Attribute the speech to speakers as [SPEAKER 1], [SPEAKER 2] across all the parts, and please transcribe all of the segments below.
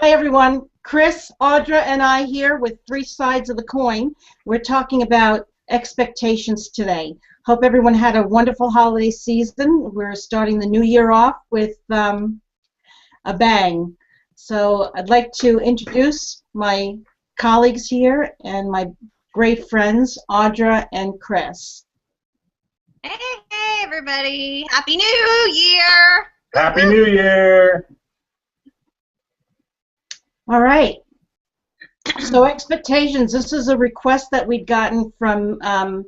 [SPEAKER 1] Hi everyone, Chris, Audra, and I here with three sides of the coin. We're talking about expectations today. Hope everyone had a wonderful holiday season. We're starting the new year off with a bang. So I'd like to introduce my colleagues here and my great friends, Audra and Chris.
[SPEAKER 2] Hey everybody, Happy New Year!
[SPEAKER 3] Happy New Year!
[SPEAKER 1] All right. So expectations. This is a request that we'd gotten from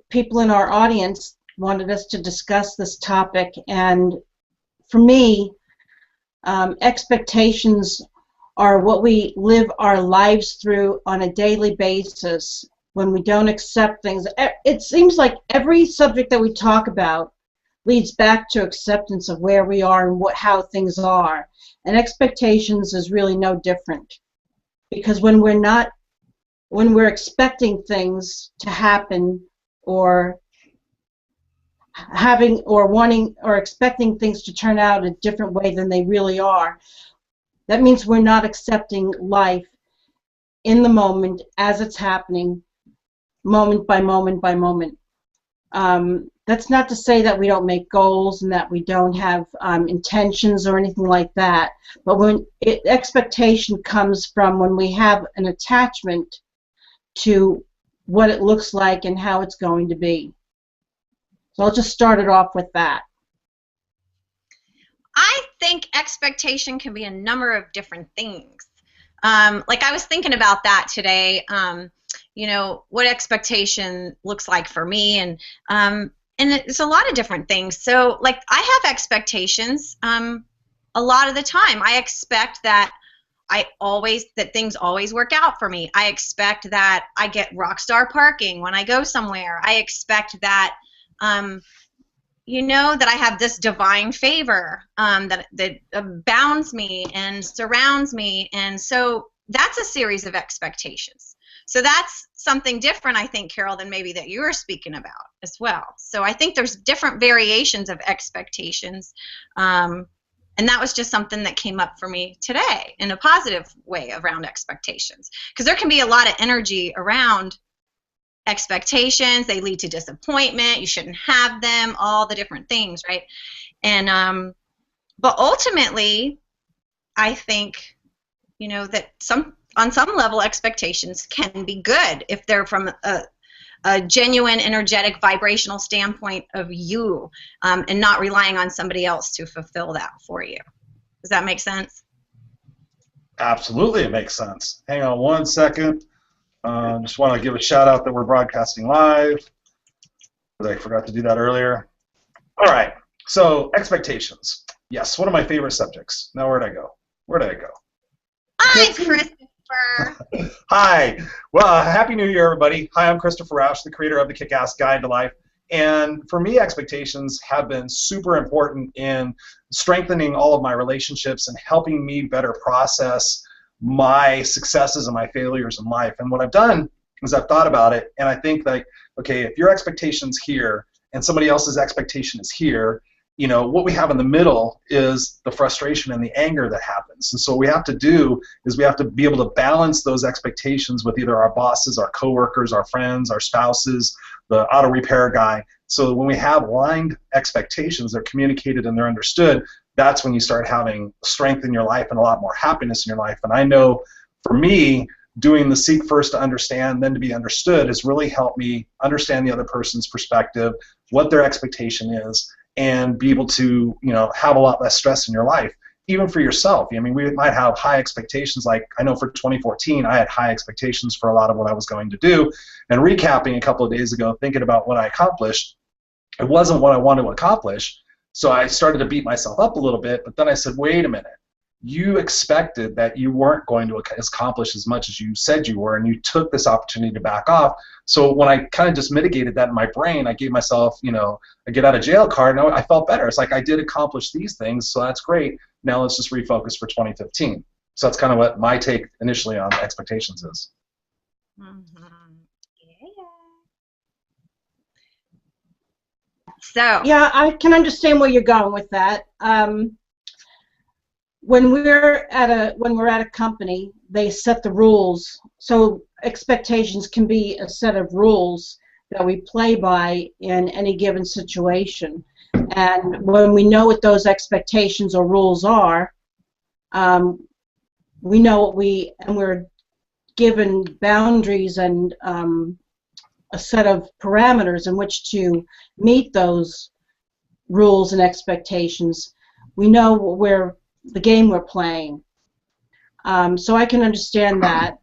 [SPEAKER 1] people in our audience. Wanted us to discuss this topic, and for me, expectations are what we live our lives through on a daily basis. When we don't accept things, it seems like every subject that we talk about leads back to acceptance of where we are and how things are. And expectations is really no different, because when we're expecting things to happen or wanting or expecting things to turn out a different way than they really are, that means we're not accepting life in the moment as it's happening, moment by moment by moment. That's not to say that we don't make goals and that we don't have intentions or anything like that, but when expectation comes from when we have an attachment to what it looks like and how it's going to be. So I'll just start it off with that.
[SPEAKER 2] I think expectation can be a number of different things. Like I was thinking about that today, you know, what expectation looks like for me, and it's a lot of different things. So, like, I have expectations a lot of the time. I expect that things always work out for me. I expect that I get rock star parking when I go somewhere. I expect that, you know, that I have this divine favor that bounds me and surrounds me, and so that's a series of expectations. So that's something different, I think, Carol, than maybe that you were speaking about as well. So I think there's different variations of expectations, and that was just something that came up for me today in a positive way around expectations, because there can be a lot of energy around expectations. They lead to disappointment. You shouldn't have them, all the different things, right? And but ultimately, I think, you know, that on some level expectations can be good if they're from a genuine, energetic, vibrational standpoint of you, and not relying on somebody else to fulfill that for you. Does that make sense?
[SPEAKER 3] Absolutely, it makes sense. Hang on one second. Just want to give a shout out that we're broadcasting live. I forgot to do that earlier. All right, so expectations. Yes, one of my favorite subjects. Now where did I go? Where did I go?
[SPEAKER 2] Hi, Christopher.
[SPEAKER 3] Hi. Well, Happy New Year, everybody. Hi, I'm Christopher Roush, the creator of the Kick-Ass Guide to Life. And for me, expectations have been super important in strengthening all of my relationships and helping me better process my successes and my failures in life. And what I've done is I've thought about it, and I think, like, okay, if your expectation's here and somebody else's expectation is here, you know, what we have in the middle is the frustration and the anger that happens. And so what we have to do is we have to be able to balance those expectations with either our bosses, our coworkers, our friends, our spouses, the auto repair guy. So when we have aligned expectations, they're communicated and they're understood, that's when you start having strength in your life and a lot more happiness in your life. And I know for me, doing the seek first to understand, then to be understood has really helped me understand the other person's perspective, what their expectation is, and be able to, you know, have a lot less stress in your life, even for yourself. I mean, we might have high expectations. Like, I know for 2014, I had high expectations for a lot of what I was going to do. And recapping a couple of days ago, thinking about what I accomplished, it wasn't what I wanted to accomplish. So I started to beat myself up a little bit, but then I said, wait a minute. You expected that you weren't going to accomplish as much as you said you were, and you took this opportunity to back off. So when I kind of just mitigated that in my brain, I gave myself, you know, a get out of jail card, and I felt better. It's like, I did accomplish these things, so that's great. Now let's just refocus for 2015. So that's kind of what my take initially on expectations is.
[SPEAKER 2] Mm-hmm. Yeah. So
[SPEAKER 1] Yeah, I can understand where you're going with that. when we're at a company, they set the rules. So expectations can be a set of rules that we play by in any given situation. And when we know what those expectations or rules are, we know we're given boundaries and a set of parameters in which to meet those rules and expectations. We know the game we're playing. So I can understand that.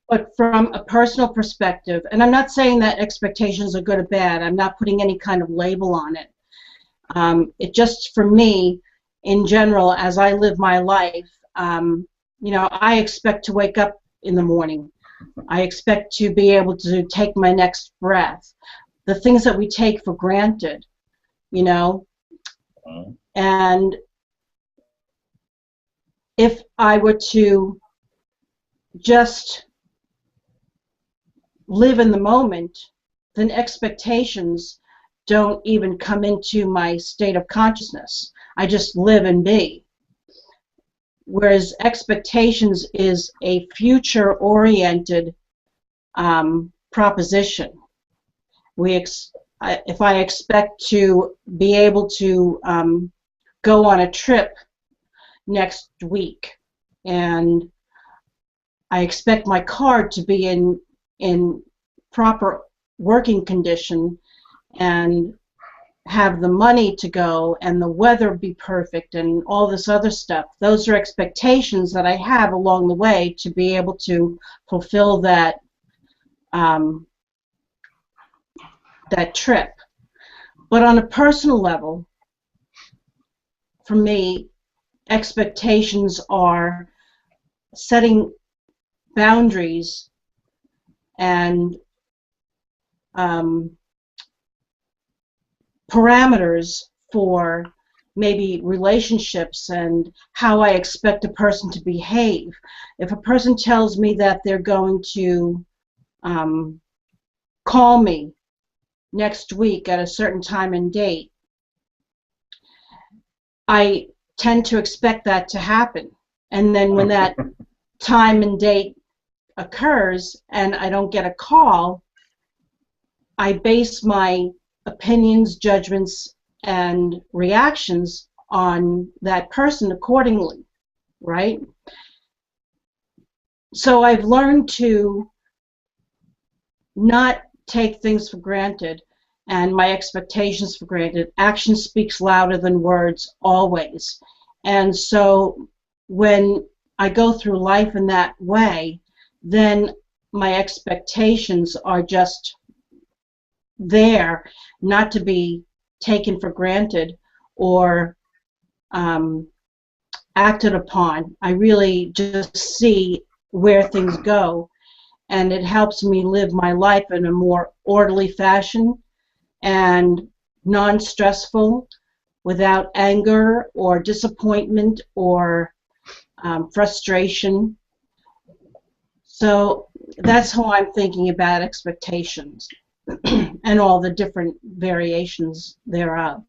[SPEAKER 1] But from a personal perspective, and I'm not saying that expectations are good or bad, I'm not putting any kind of label on it. It just, for me, in general, as I live my life, I expect to wake up in the morning. I expect to be able to take my next breath. The things that we take for granted, and if I were to just live in the moment, then expectations don't even come into my state of consciousness. I just live and be. Whereas expectations is a future-oriented proposition. If I expect to be able to go on a trip next week, and I expect my car to be in proper working condition and have the money to go and the weather be perfect and all this other stuff. Those are expectations that I have along the way to be able to fulfill that that trip. But on a personal level, for me, expectations are setting boundaries and parameters for maybe relationships and how I expect a person to behave. If a person tells me that they're going to call me next week at a certain time and date, I tend to expect that to happen. And then when that time and date occurs and I don't get a call, I base my opinions, judgments, and reactions on that person accordingly, right? So I've learned to not take things for granted and my expectations for granted. Action speaks louder than words always. And so when I go through life in that way, then my expectations are just there, not to be taken for granted or acted upon. I really just see where things go, and it helps me live my life in a more orderly fashion and non-stressful, without anger or disappointment or frustration. So that's how I'm thinking about expectations and all the different variations thereof.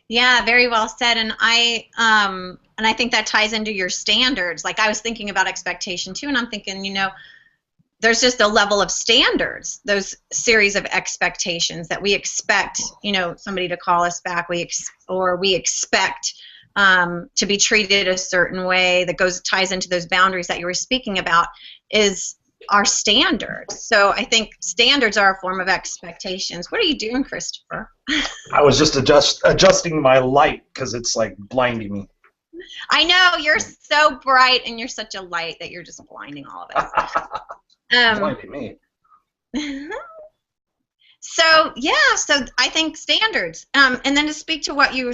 [SPEAKER 2] Yeah, very well said. And I think that ties into your standards. Like, I was thinking about expectation too, and I'm thinking, there's just a level of standards, those series of expectations that we expect, somebody to call us back, we expect to be treated a certain way that ties into those boundaries that you were speaking about, is our standards. So I think standards are a form of expectations. What are you doing, Christopher?
[SPEAKER 3] I was just adjusting my light because it's like blinding me.
[SPEAKER 2] I know, you're so bright and you're such a light that you're just blinding all of us.
[SPEAKER 3] Blinding me.
[SPEAKER 2] So I think standards. And then to speak to what you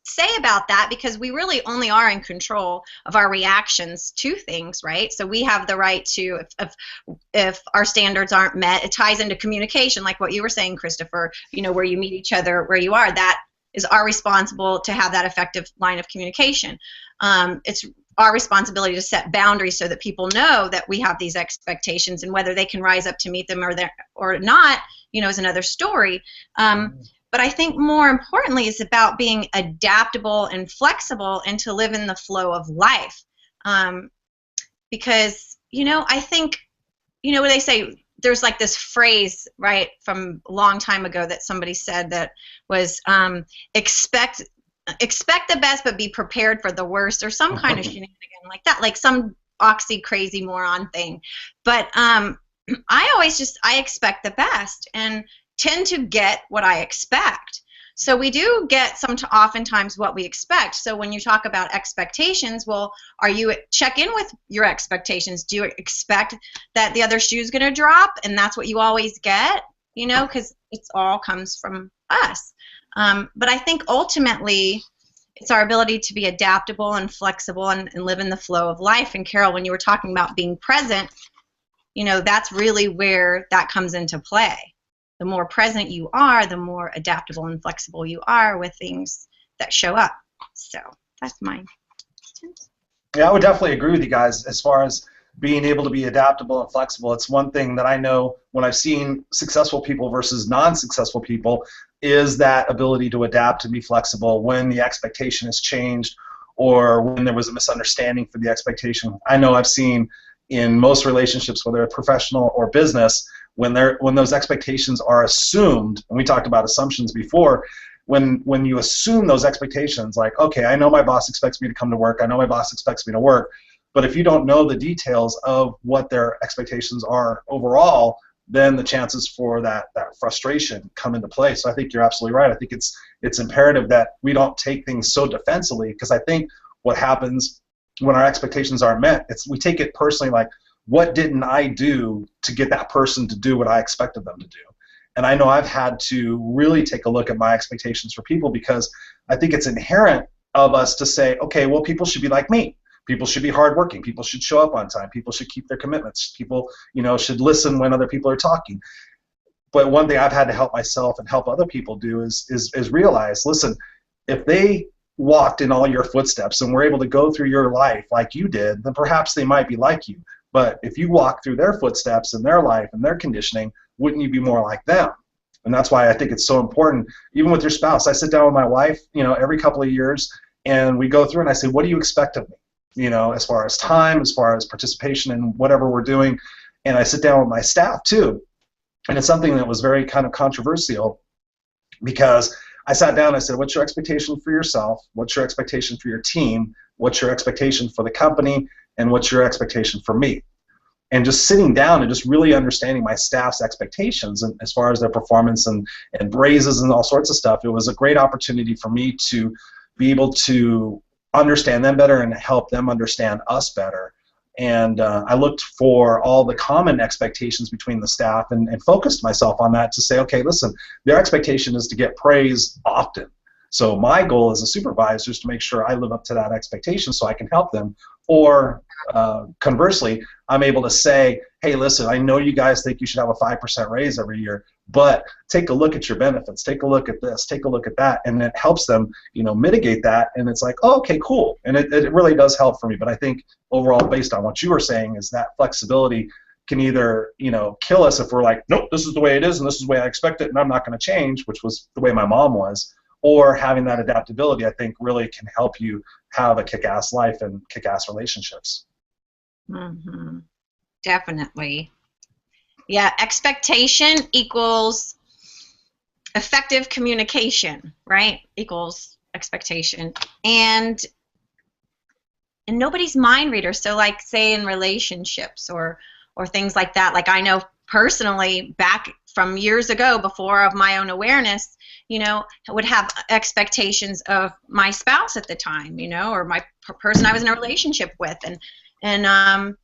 [SPEAKER 2] say about that, because we really only are in control of our reactions to things, right? So we have the right to, if our standards aren't met, it ties into communication, like what you were saying, Christopher, where you meet each other where you are. That is our responsible to have that effective line of communication. It's our responsibility to set boundaries so that people know that we have these expectations, and whether they can rise up to meet them or not, is another story. But I think more importantly, it's about being adaptable and flexible and to live in the flow of life. Because, I think, what they say, there's like this phrase, right, from a long time ago that somebody said that was expect the best but be prepared for the worst, or some kind of shenanigan like that, like some oxy crazy moron thing. But I expect the best and tend to get what I expect. So we do get oftentimes what we expect. So when you talk about expectations, well, check in with your expectations. Do you expect that the other shoe's going to drop and that's what you always get? Because it all comes from us. But I think ultimately it's our ability to be adaptable and flexible and live in the flow of life. And Carol, when you were talking about being present, that's really where that comes into play. The more present you are, the more adaptable and flexible you are with things that show up. So that's mine.
[SPEAKER 3] Yeah, I would definitely agree with you guys as far as being able to be adaptable and flexible. It's one thing that I know when I've seen successful people versus non-successful people is that ability to adapt and be flexible when the expectation has changed or when there was a misunderstanding for the expectation. I know I've seen in most relationships, whether it's professional or business, when those expectations are assumed, and we talked about assumptions before, when you assume those expectations, like, okay, I know my boss expects me to come to work, I know my boss expects me to work, but if you don't know the details of what their expectations are overall, then the chances for that frustration come into play. So I think you're absolutely right. I think it's imperative that we don't take things so defensively, because I think what happens when our expectations aren't met, we take it personally, like, what didn't I do to get that person to do what I expected them to do? And I know I've had to really take a look at my expectations for people, because I think it's inherent of us to say, okay, well, people should be like me. People should be hardworking. People should show up on time. People should keep their commitments. People, should listen when other people are talking. But one thing I've had to help myself and help other people do is realize, listen, if they walked in all your footsteps and were able to go through your life like you did, then perhaps they might be like you. But if you walk through their footsteps and their life and their conditioning, wouldn't you be more like them? And that's why I think it's so important, even with your spouse. I sit down with my wife, every couple of years, and we go through and I say, what do you expect of me? As far as time, as far as participation in whatever we're doing. And I sit down with my staff too. And it's something that was very kind of controversial, because I sat down and I said, what's your expectation for yourself? What's your expectation for your team? What's your expectation for the company? And what's your expectation for me? And just sitting down and just really understanding my staff's expectations and as far as their performance and raises and all sorts of stuff, it was a great opportunity for me to be able to understand them better and help them understand us better. And I looked for all the common expectations between the staff and focused myself on that to say, okay, listen, their expectation is to get praise often. So my goal as a supervisor is to make sure I live up to that expectation so I can help them. Or conversely, I'm able to say, hey, listen, I know you guys think you should have a 5% raise every year, but take a look at your benefits, take a look at this, take a look at that, and it helps them, mitigate that, and it's like, oh, okay, cool, and it really does help for me. But I think overall, based on what you were saying, is that flexibility can either, kill us if we're like, nope, this is the way it is, and this is the way I expect it, and I'm not going to change, which was the way my mom was, or having that adaptability, I think, really can help you have a kick-ass life and kick-ass relationships.
[SPEAKER 2] Mm-hmm. Definitely. Yeah, expectation equals effective communication, right? Equals expectation. And nobody's mind reader. So like, say in relationships or things like that, like I know personally back from years ago before of my own awareness, I would have expectations of my spouse at the time, or my person I was in a relationship with, and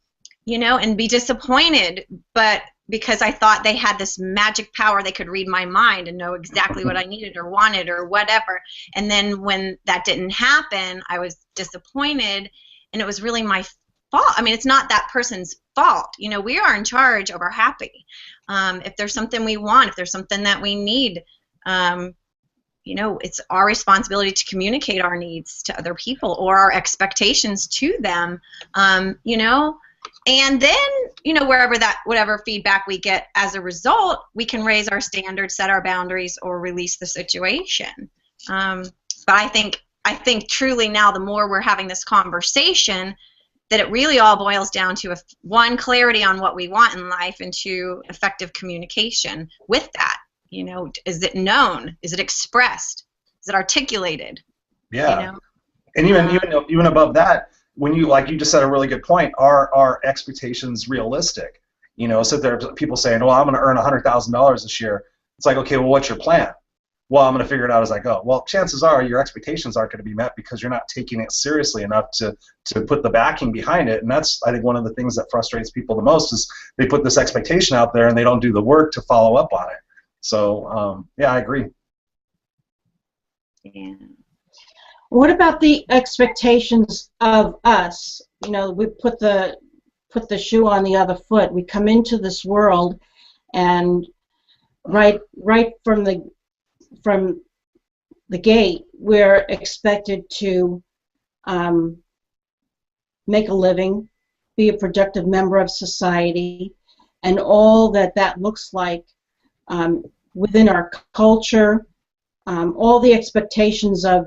[SPEAKER 2] be disappointed, but because I thought they had this magic power, they could read my mind and know exactly what I needed or wanted or whatever. And then when that didn't happen, I was disappointed, and it was really my fault. I mean, it's not that person's fault. We are in charge of our happy. If there's something we want, if there's something that we need, it's our responsibility to communicate our needs to other people or our expectations to them, And then, whatever feedback we get as a result, we can raise our standards, set our boundaries, or release the situation. But I think truly now, the more we're having this conversation, that it really all boils down to one, clarity on what we want in life, and two, effective communication with that. Is it known? Is it expressed? Is it articulated?
[SPEAKER 3] Yeah. And even above that, when you just said a really good point, are expectations realistic? So there are people saying, well, I'm going to earn $100,000 this year. It's like, okay, well, what's your plan? Well, I'm going to figure it out as I go. Well, chances are your expectations aren't going to be met because you're not taking it seriously enough to put the backing behind it. And that's, I think, one of the things that frustrates people the most is they put this expectation out there and they don't do the work to follow up on it. So, yeah, I agree.
[SPEAKER 2] Yeah.
[SPEAKER 1] What about the expectations of us? We put the shoe on the other foot. We come into this world, and right from the gate, we're expected to make a living, be a productive member of society, and all that looks like within our culture, all the expectations of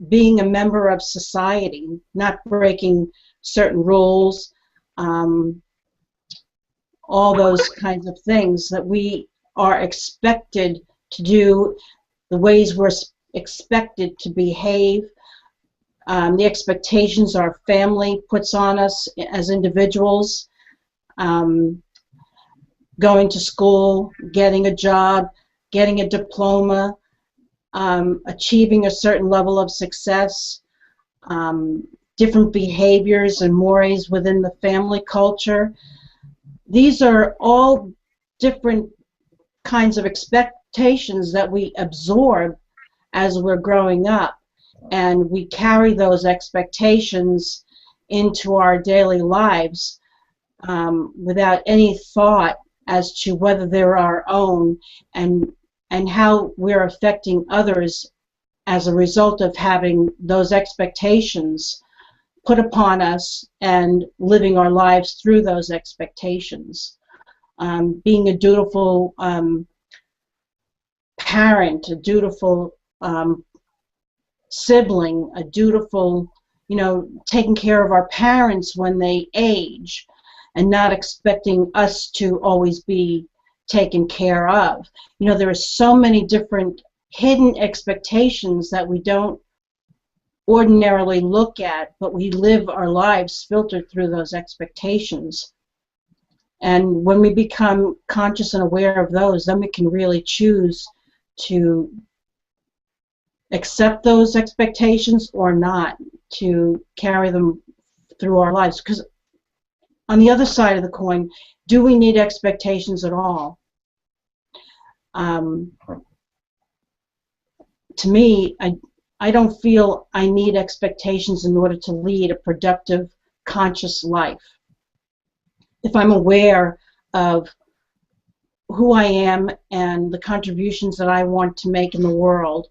[SPEAKER 1] being a member of society, not breaking certain rules, all those kinds of things that we are expected to do, the ways we're expected to behave, the expectations our family puts on us as individuals, going to school, getting a job, getting a diploma, achieving a certain level of success, different behaviors and mores within the family culture. These are all different kinds of expectations that we absorb as we're growing up, and we carry those expectations into our daily lives without any thought as to whether they're our own, and how we're affecting others as a result of having those expectations put upon us and living our lives through those expectations. Being a dutiful parent, a dutiful sibling, a dutiful, taking care of our parents when they age, and not expecting us to always be taken care of. There are so many different hidden expectations that we don't ordinarily look at, but we live our lives filtered through those expectations. And when we become conscious and aware of those, then we can really choose to accept those expectations or not, to carry them through our lives. Because on the other side of the coin, do we need expectations at all? To me, I don't feel I need expectations in order to lead a productive, conscious life. If I'm aware of who I am and the contributions that I want to make in the world,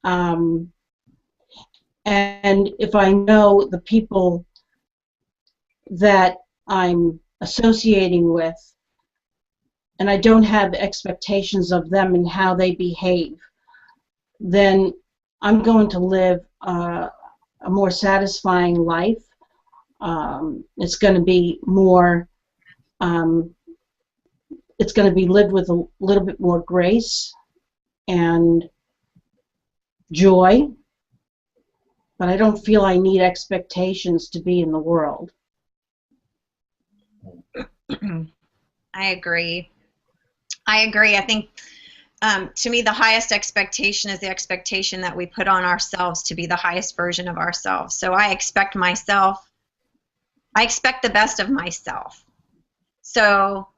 [SPEAKER 1] and if I know the people that I'm associating with, and I don't have expectations of them and how they behave, then I'm going to live a more satisfying life. It's going to be more, it's going to be lived with a little bit more grace and joy, but I don't feel I need expectations to be in the world.
[SPEAKER 2] I agree. I think, to me, the highest expectation is the expectation that we put on ourselves to be the highest version of ourselves. So I expect the best of myself. So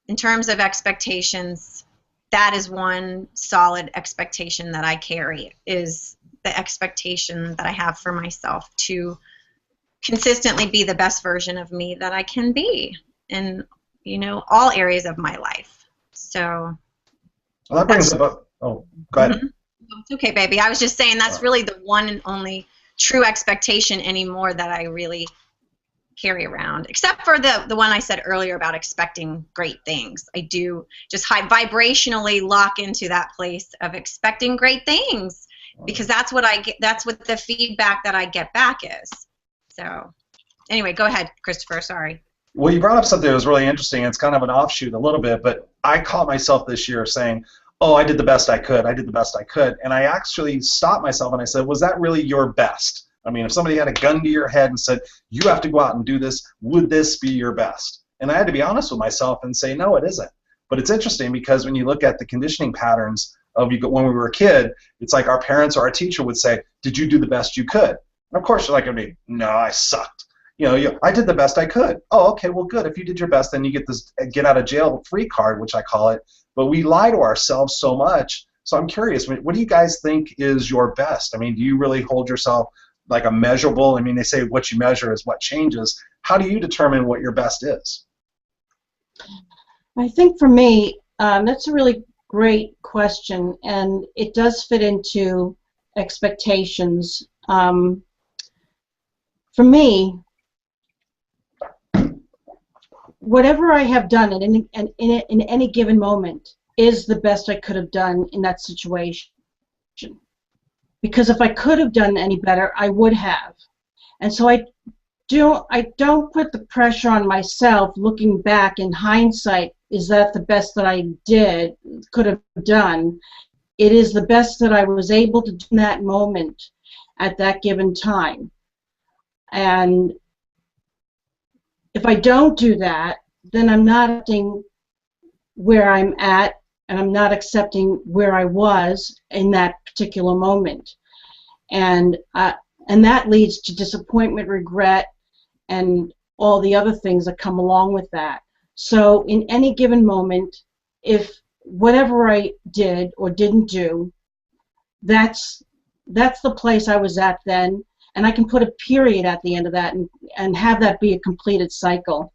[SPEAKER 2] in terms of expectations, that is one solid expectation that I carry, is the expectation that I have for myself to consistently be the best version of me that I can be in, all areas of my life. So.
[SPEAKER 3] Well, that brings up. Oh, go ahead.
[SPEAKER 2] It's okay, baby. I was just saying that's really the one and only true expectation anymore that I really carry around, except for the one I said earlier about expecting great things. I do just vibrationally lock into that place of expecting great things, because that's what I get. That's what the feedback that I get back is. So anyway, go ahead, Christopher. Sorry.
[SPEAKER 3] Well, you brought up something that was really interesting. It's kind of an offshoot a little bit, but I caught myself this year saying, oh, I did the best I could. I did the best I could. And I actually stopped myself and I said, was that really your best? I mean, if somebody had a gun to your head and said, you have to go out and do this, would this be your best? And I had to be honest with myself and say, no, it isn't. But it's interesting because when you look at the conditioning patterns of when we were a kid, it's like our parents or our teacher would say, did you do the best you could? And of course, you're like, I mean, no, I sucked. I did the best I could. Oh, okay, well, good. If you did your best, then you get this get out of jail free card, which I call it. But we lie to ourselves so much. So I'm curious, what do you guys think is your best? I mean, do you really hold yourself like a measurable? I mean, they say what you measure is what changes. How do you determine what your best is?
[SPEAKER 1] I think for me, that's a really great question, and it does fit into expectations. For me, whatever I have done in any given moment is the best I could have done in that situation. Because if I could have done any better, I would have. And so I don't put the pressure on myself looking back in hindsight, is that the best that I could have done? It is the best that I was able to do in that moment at that given time. And if I don't do that, then I'm not accepting where I'm at, and I'm not accepting where I was in that particular moment. And that leads to disappointment, regret, and all the other things that come along with that. So in any given moment, if whatever I did or didn't do, that's the place I was at then, and I can put a period at the end of that and have that be a completed cycle.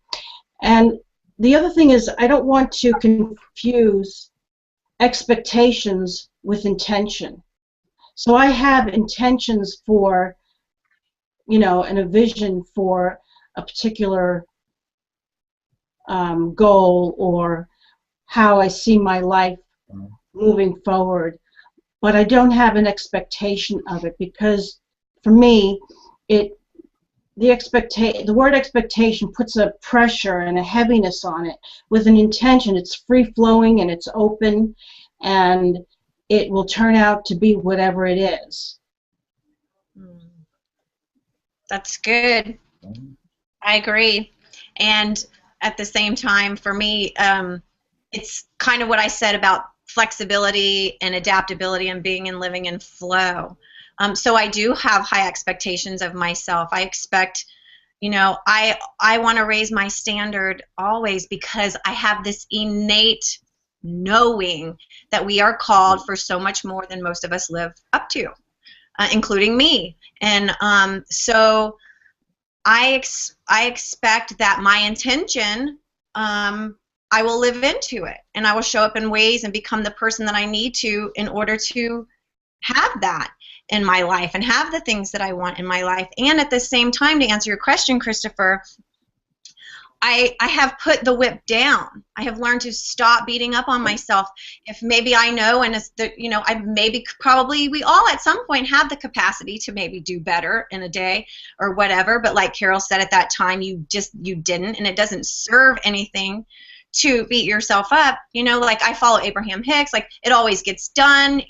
[SPEAKER 1] And the other thing is, I don't want to confuse expectations with intention. So I have intentions for, and a vision for a particular goal or how I see my life moving forward, but I don't have an expectation of it, because for me, the word expectation puts a pressure and a heaviness on it. With an intention, it's free-flowing and it's open, and it will turn out to be whatever it is.
[SPEAKER 2] That's good. I agree. And at the same time, for me, it's kind of what I said about flexibility and adaptability and being and living in flow. So I do have high expectations of myself. I expect, I want to raise my standard always, because I have this innate knowing that we are called for so much more than most of us live up to, including me. And so I expect that my intention, I will live into it, and I will show up in ways and become the person that I need to in order to have that in my life and have the things that I want in my life. And at the same time, to answer your question, Christopher, I have put the whip down. I have learned to stop beating up on myself. If maybe I know, and it's probably we all at some point have the capacity to maybe do better in a day or whatever, but like Carol said, at that time you didn't, and it doesn't serve anything to beat yourself up. Like I follow Abraham Hicks, like it always gets done,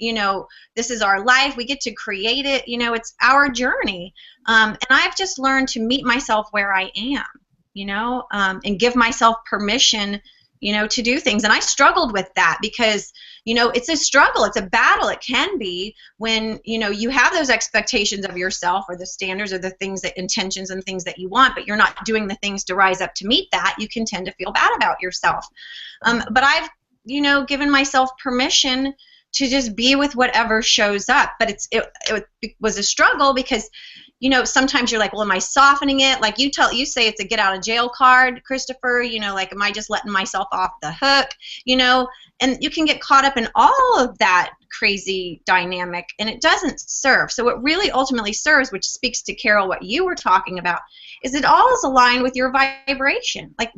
[SPEAKER 2] this is our life, we get to create it, it's our journey. And I've just learned to meet myself where I am, and give myself permission, to do things. And I struggled with that because, it's a struggle, it's a battle. It can be when, you have those expectations of yourself, or the standards, or the things that intentions and things that you want, but you're not doing the things to rise up to meet that. You can tend to feel bad about yourself. But I've, given myself permission to just be with whatever shows up. But it was a struggle because, you know, sometimes you're like, well, am I softening it? Like you say it's a get out of jail card, Christopher, you know, like, am I just letting myself off the hook, you know? And you can get caught up in all of that crazy dynamic, and it doesn't serve. So what really ultimately serves, which speaks to Carol, what you were talking about, is it all is aligned with your vibration. Like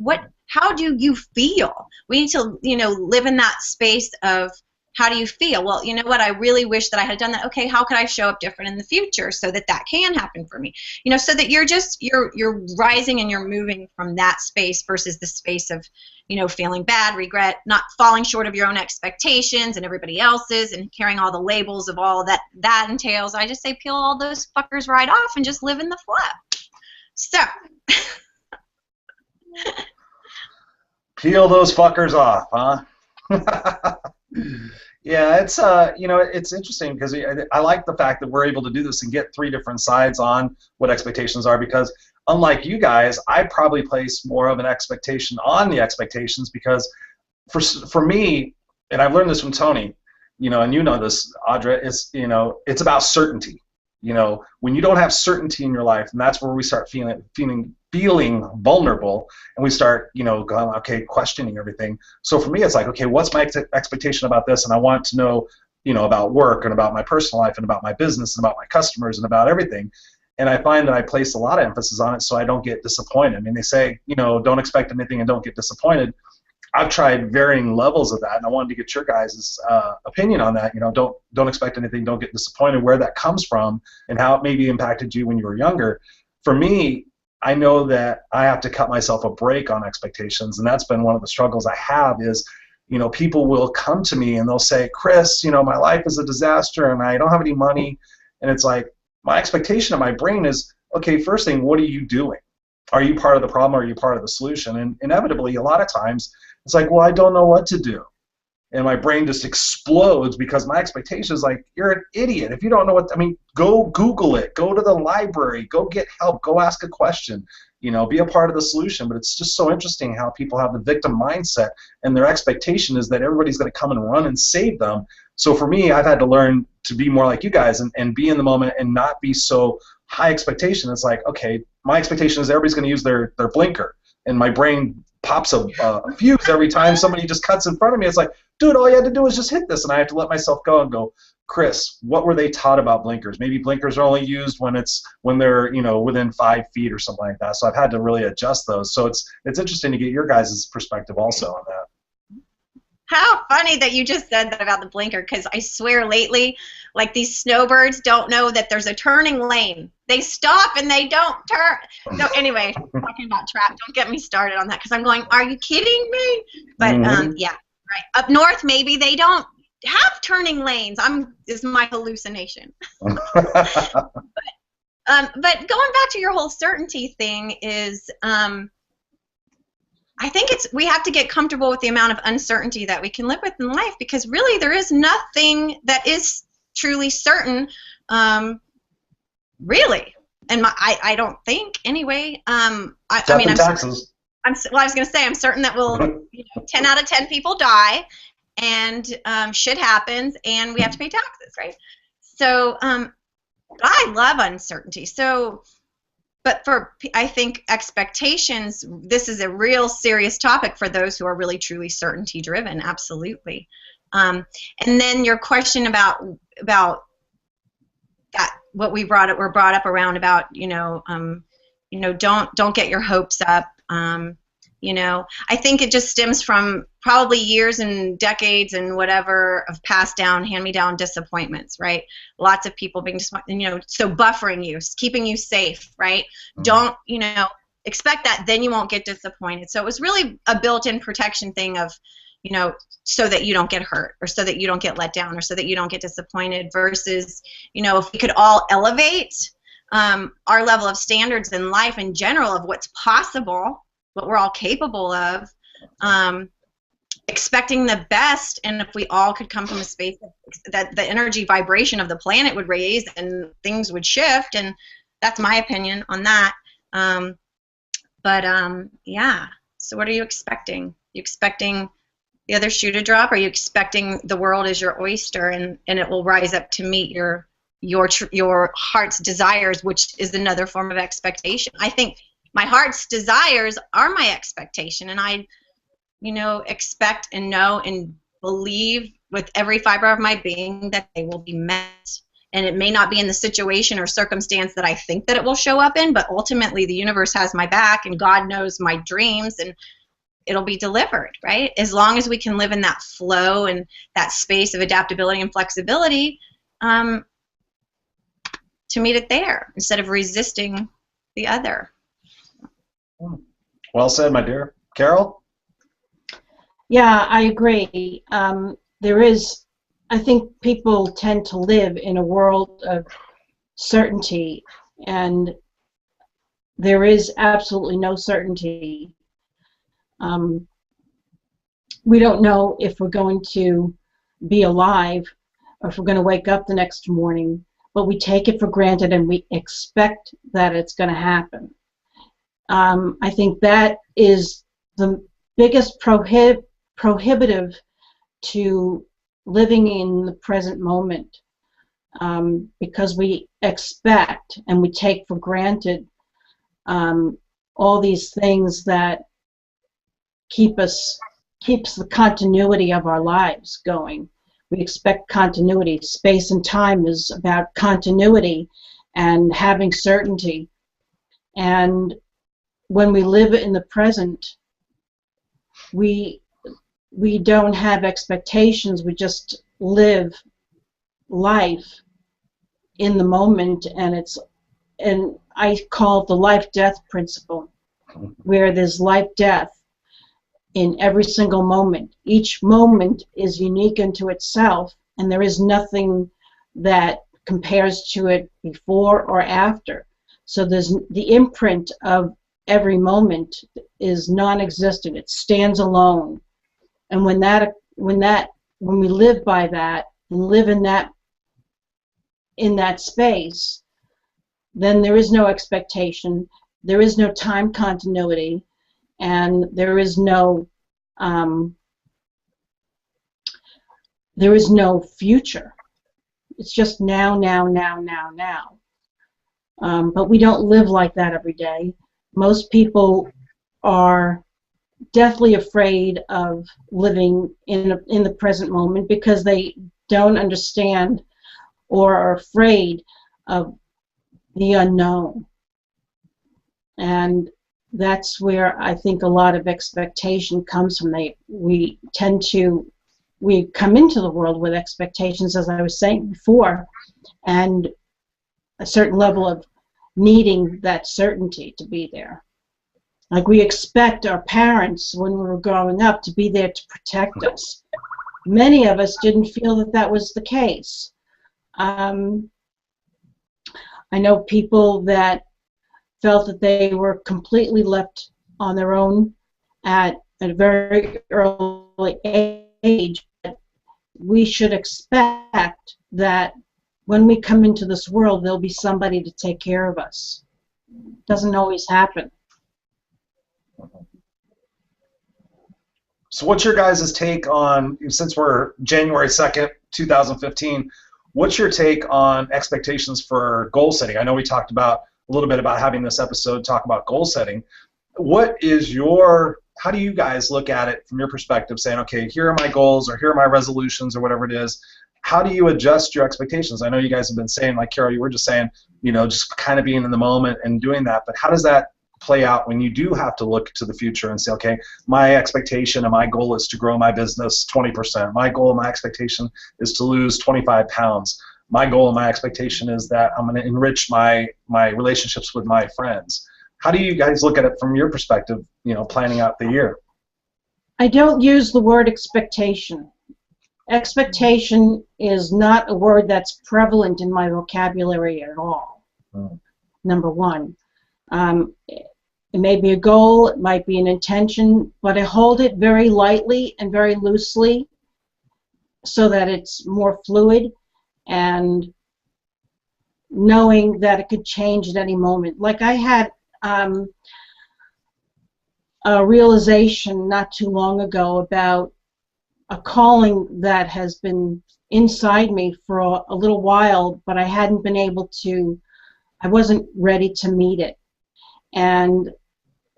[SPEAKER 2] how do you feel? We need to, you know, live in that space of, how do you feel? Well, you know what? I really wish that I had done that. Okay, how could I show up different in the future so that that can happen for me? You know, so that you're rising and you're moving from that space versus the space of, you know, feeling bad, regret, not falling short of your own expectations and everybody else's, and carrying all the labels of all that entails. I just say peel all those fuckers right off and just live in the flow. So.
[SPEAKER 3] Peel those fuckers off, huh? Yeah, it's you know, it's interesting because I like the fact that we're able to do this and get 3 different sides on what expectations are, because unlike you guys, I probably place more of an expectation on the expectations, because for me, and I've learned this from Tony, you know, and you know this, Audra, it's, you know, it's about certainty. You know, when you don't have certainty in your life, and that's where we start feeling vulnerable, and we start, you know, going, okay, questioning everything. So for me, it's like, okay, what's my expectation about this? And I want to know, you know, about work and about my personal life and about my business and about my customers and about everything. And I find that I place a lot of emphasis on it so I don't get disappointed. I mean, they say, you know, don't expect anything and don't get disappointed. I've tried varying levels of that, and I wanted to get your guys' opinion on that. You know, don't expect anything, don't get disappointed, where that comes from, and how it maybe impacted you when you were younger. For me, I know that I have to cut myself a break on expectations, and that's been one of the struggles I have is, you know, people will come to me and they'll say, Chris, you know, my life is a disaster and I don't have any money. And it's like, my expectation of my brain is, okay, first thing, what are you doing? Are you part of the problem or are you part of the solution? And inevitably, a lot of times, it's like, well, I don't know what to do. And my brain just explodes because my expectation is like, you're an idiot. If you don't know what, I mean, go Google it. Go to the library. Go get help. Go ask a question. You know, be a part of the solution. But it's just so interesting how people have the victim mindset, and their expectation is that everybody's going to come and run and save them. So for me, I've had to learn to be more like you guys and be in the moment and not be so high expectation. It's like, okay, my expectation is everybody's going to use their blinker. And my brain pops a fuse every time somebody just cuts in front of me. It's like, dude, all you had to do was just hit this. And I have to let myself go and go, Chris, what were they taught about blinkers? Maybe blinkers are only used when they're, you know, within 5 feet or something like that. So I've had to really adjust those. So it's interesting to get your guys' perspective also on that.
[SPEAKER 2] How funny that you just said that about the blinker, because I swear lately, like, these snowbirds don't know that there's a turning lane. They stop and they don't turn. So anyway, talking about traffic, don't get me started on that, because I'm going, are you kidding me? But yeah, right. Up north, maybe they don't have turning lanes. Is my hallucination. But going back to your whole certainty thing is, I think we have to get comfortable with the amount of uncertainty that we can live with in life, because really there is nothing that is truly certain, really. And I don't think anyway. I mean, I'm taxes. Well, I was going to say I'm certain that 10 out of 10 people die, and shit happens, and we have to pay taxes, right? So I love uncertainty. So. But I think expectations, this is a real serious topic for those who are really truly certainty driven, absolutely. And then your question about that, what were brought up around about, don't get your hopes up. I think it just stems from probably years and decades and whatever of passed down, hand-me-down disappointments, right? Lots of people being disappointed, so buffering you, keeping you safe, right? Mm-hmm. Don't, expect that, then you won't get disappointed. So it was really a built-in protection thing of, so that you don't get hurt, or so that you don't get let down, or so that you don't get disappointed, versus, if we could all elevate our level of standards in life in general of what's possible, what we're all capable of, expecting the best, and if we all could come from a space that the energy vibration of the planet would raise and things would shift, and that's my opinion on that. Yeah, so what are you expecting? You expecting the other shoe to drop? Or are you expecting the world is your oyster and it will rise up to meet your your heart's desires, which is another form of expectation. I think my heart's desires are my expectation, and I, expect and know and believe with every fiber of my being that they will be met. And it may not be in the situation or circumstance that I think that it will show up in, but ultimately the universe has my back, and God knows my dreams, and it'll be delivered, right? As long as we can live in that flow and that space of adaptability and flexibility, to meet it there instead of resisting the other.
[SPEAKER 3] Well said, my dear. Carol?
[SPEAKER 1] Yeah, I agree. I think people tend to live in a world of certainty, and there is absolutely no certainty. We don't know if we're going to be alive or if we're going to wake up the next morning, but we take it for granted and we expect that it's going to happen. I think that is the biggest prohibitive to living in the present moment, because we expect and we take for granted all these things that keeps the continuity of our lives going. We expect continuity. Space and time is about continuity and having certainty. And when we live in the present, we don't have expectations. We just live life in the moment, and I call it the life-death principle, where there's life-death in every single moment. Each moment is unique unto itself, and there is nothing that compares to it before or after. So there's the imprint of every moment is non-existent. It stands alone. And when we live by that and live in that space, then there is no expectation, there is no time continuity, and there is no future. It's just now, now, now, now, now. But we don't live like that every day. Most people are deathly afraid of living in the present moment because they don't understand or are afraid of the unknown. And that's where I think a lot of expectation comes from. We come into the world with expectations, as I was saying before, and a certain level of needing that certainty to be there. Like we expect our parents when we were growing up to be there to protect us. Many of us didn't feel that that was the case. I know people that felt that they were completely left on their own at a very early age. We should expect that when we come into this world, there'll be somebody to take care of us. It doesn't always happen.
[SPEAKER 3] So what's your guys' take on, since we're January 2nd, 2015, what's your take on expectations for goal setting? I know we talked about a little bit about having this episode talk about goal setting. How do you guys look at it from your perspective, saying, okay, here are my goals, or here are my resolutions, or whatever it is? How do you adjust your expectations? I know you guys have been saying, like Carol, you were just saying, just kind of being in the moment and doing that, but how does that play out when you do have to look to the future and say, okay, my expectation and my goal is to grow my business 20%. My goal and my expectation is to lose 25 pounds. My goal and my expectation is that I'm going to enrich my relationships with my friends. How do you guys look at it from your perspective, planning out the year?
[SPEAKER 1] I don't use the word expectation. Expectation is not a word that's prevalent in my vocabulary at all, number one. It may be a goal, it might be an intention, but I hold it very lightly and very loosely so that it's more fluid, and knowing that it could change at any moment. Like I had a realization not too long ago about a calling that has been inside me for a little while, but I hadn't been able to, I wasn't ready to meet it. And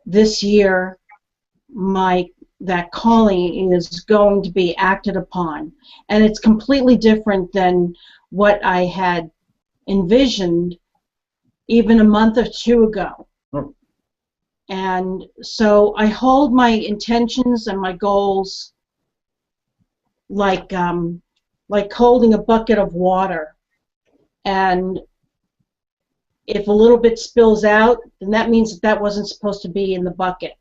[SPEAKER 1] this year, that calling is going to be acted upon. And it's completely different than what I had envisioned even a month or two ago.
[SPEAKER 3] Oh.
[SPEAKER 1] And so I hold my intentions and my goals like holding a bucket of water. And if a little bit spills out, then that means that wasn't supposed to be in the bucket.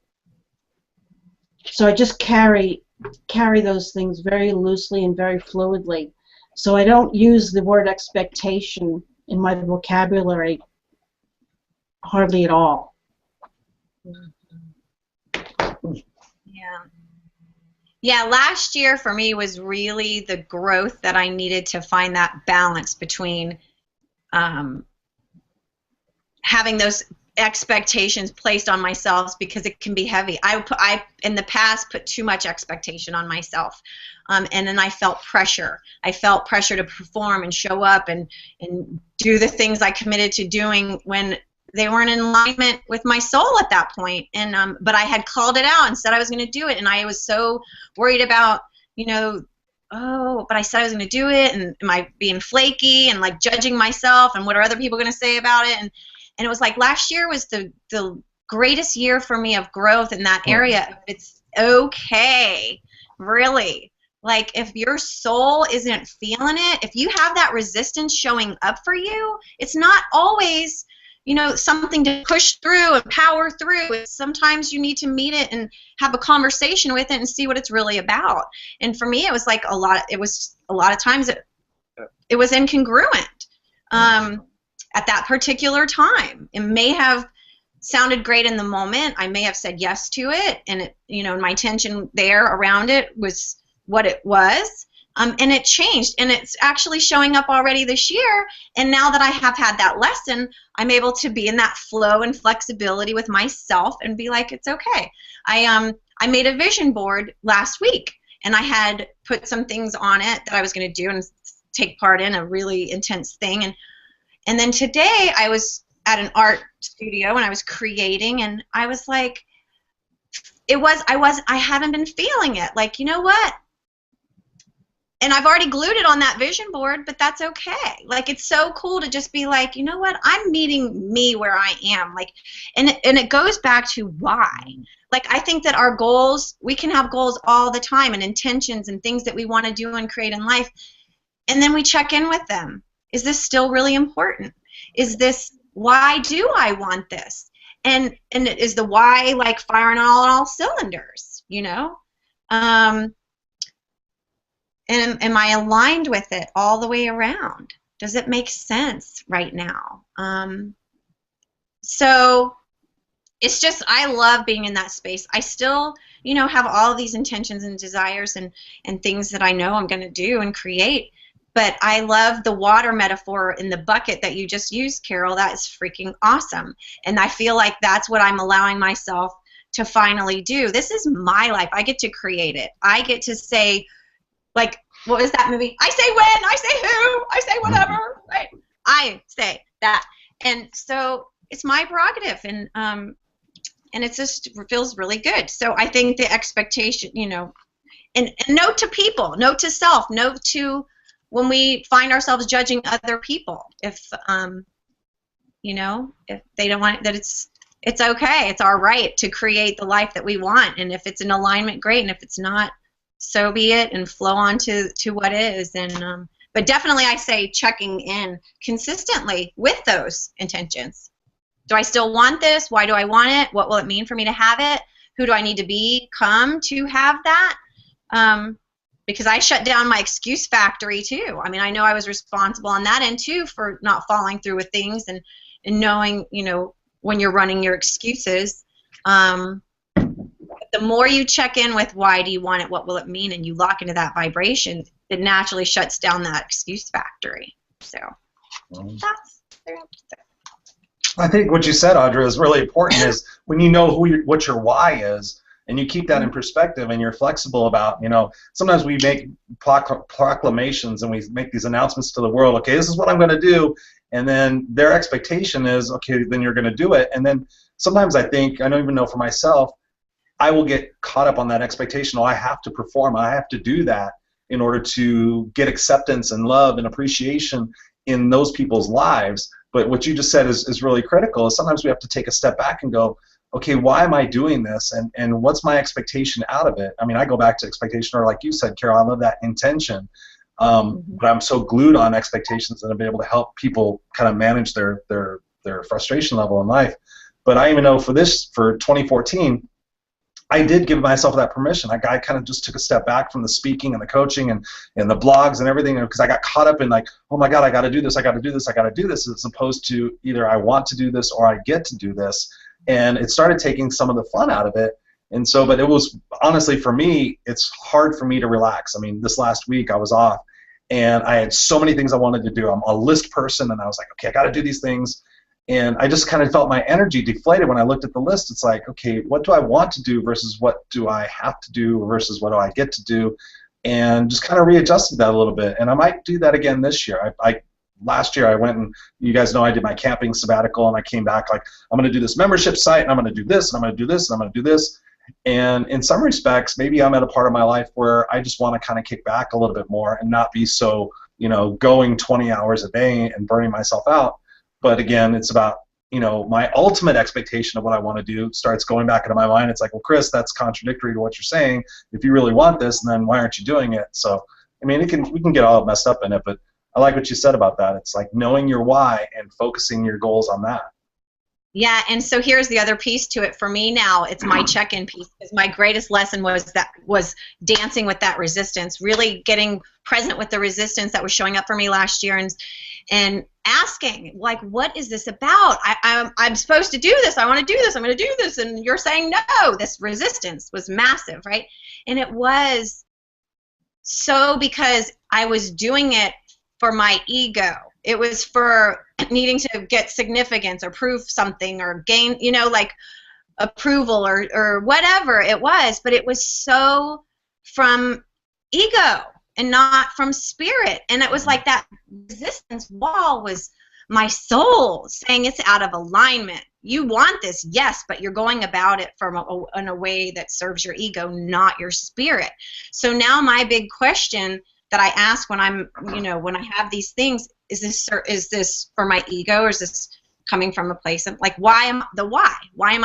[SPEAKER 1] So I just carry those things very loosely and very fluidly. So I don't use the word expectation in my vocabulary hardly at all.
[SPEAKER 2] Yeah. Yeah, last year for me was really the growth that I needed to find that balance between having those expectations placed on myself, because it can be heavy. I in the past put too much expectation on myself, and then I felt pressure. I felt pressure to perform and show up and do the things I committed to doing when they weren't in alignment with my soul at that point. And but I had called it out and said I was going to do it, and I was so worried about, oh, but I said I was going to do it, and am I being flaky and like judging myself, and what are other people going to say about it? And it was like last year was the greatest year for me of growth in that area. It's okay, really. Like if your soul isn't feeling it, if you have that resistance showing up for you, it's not always, something to push through and power through. It's sometimes you need to meet it and have a conversation with it and see what it's really about. And for me, it was like a lot of times it was incongruent. At that particular time, it may have sounded great in the moment. I may have said yes to it, and it, my intention there around it was what it was, and it changed, and it's actually showing up already this year. And now that I have had that lesson, I'm able to be in that flow and flexibility with myself and be like, it's okay. I made a vision board last week, and I had put some things on it that I was going to do and take part in, a really intense thing. And then today I was at an art studio and I was creating, and I was like, I haven't been feeling it. Like, you know what? And I've already glued it on that vision board, but that's okay. Like, it's so cool to just be like, you know what? I'm meeting me where I am. Like, and it goes back to why. Like, I think that our goals, we can have goals all the time and intentions and things that we want to do and create in life. And then we check in with them. Is this still really important? Is this, why do I want this? And is the why like firing on all cylinders, And am I aligned with it all the way around? Does it make sense right now? So it's just, I love being in that space. I still, have all these intentions and desires and things that I know I'm going to do and create. But I love the water metaphor in the bucket that you just used, Carol. That is freaking awesome. And I feel like that's what I'm allowing myself to finally do. This is my life. I get to create it. I get to say, like, what was that movie? I say when, I say who, I say whatever, right? I say that. And so it's my prerogative, and it just feels really good. So I think the expectation, and note to people, note to self, note to when we find ourselves judging other people, if if they don't want it, that it's okay. It's our right to create the life that we want, and if it's in alignment, great, and if it's not, so be it, and flow on to what is. And but definitely, I say checking in consistently with those intentions. Do I still want this? Why do I want it? What will it mean for me to have it? Who do I need to become to have that? Because I shut down my excuse factory too. I mean, I know I was responsible on that end too for not following through with things and knowing, when you're running your excuses. The more you check in with why do you want it, what will it mean, and you lock into that vibration, it naturally shuts down that excuse factory. So that's there.
[SPEAKER 3] I think what you said, Audra, is really important. Is when you know what your why is, And you keep that in perspective, and you're flexible about, sometimes we make proclamations and we make these announcements to the world, okay, this is what I'm going to do, and then their expectation is, okay, then you're going to do it. And then sometimes I don't even know for myself, I will get caught up on that expectation. Oh, I have to perform, I have to do that in order to get acceptance and love and appreciation in those people's lives. But what you just said is really critical, is sometimes we have to take a step back and go, okay, why am I doing this, and what's my expectation out of it? I mean, I go back to expectation, or like you said, Carol, I love that intention, but I'm so glued on expectations, and I've been able to help people kind of manage their frustration level in life. But I even know for 2014, I did give myself that permission. I kind of just took a step back from the speaking and the coaching and the blogs and everything, because I got caught up in like, oh my God, I got to do this, I got to do this, I got to do this, as opposed to either I want to do this or I get to do this. And it started taking some of the fun out of it. And so, but it was, honestly, for me, it's hard for me to relax. I mean, this last week I was off, and I had so many things I wanted to do. I'm a list person, and I was like, okay, I got to do these things. And I just kind of felt my energy deflated when I looked at the list. It's like, okay, what do I want to do versus what do I have to do versus what do I get to do? And just kind of readjusted that a little bit. And I might do that again this year. Last year I went, and you guys know I did my camping sabbatical, and I came back like, I'm going to do this membership site, and I'm going to do this, and I'm going to do this, and I'm going to do this. And in some respects, maybe I'm at a part of my life where I just want to kind of kick back a little bit more and not be so, going 20 hours a day and burning myself out. But again, it's about, my ultimate expectation of what I want to do starts going back into my mind. It's like, well, Chris, that's contradictory to what you're saying. If you really want this, then why aren't you doing it? So, I mean, we can get all messed up in it, but I like what you said about that. It's like knowing your why and focusing your goals on that.
[SPEAKER 2] Yeah, and so here's the other piece to it for me now. It's my check-in piece, because my greatest lesson was dancing with that resistance, really getting present with the resistance that was showing up for me last year, and asking, like, what is this about? I'm supposed to do this. I want to do this. I'm going to do this. And you're saying no. This resistance was massive, right? And it was so because I was doing it for my ego. It was for needing to get significance or prove something or gain, like approval or whatever it was. But it was so from ego and not from spirit. And it was like that resistance wall was my soul saying it's out of alignment. You want this, yes, but you're going about it in a way that serves your ego, not your spirit. So now my big question that I ask when I'm, when I have these things, is this for my ego, or is this coming from a place of like, why am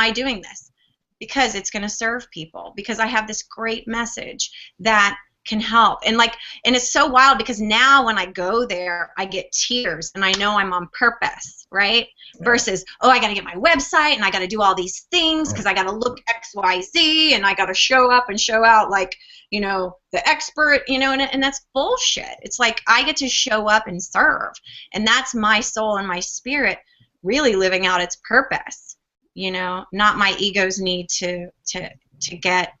[SPEAKER 2] I doing this? Because it's going to serve people, because I have this great message that can help. And it's so wild, because now when I go there, I get tears and I know I'm on purpose, right? Versus, oh, I got to get my website and I got to do all these things because I got to look XYZ and I got to show up and show out like, the expert, and that's bullshit. It's like I get to show up and serve, and that's my soul and my spirit really living out its purpose, not my ego's need to get,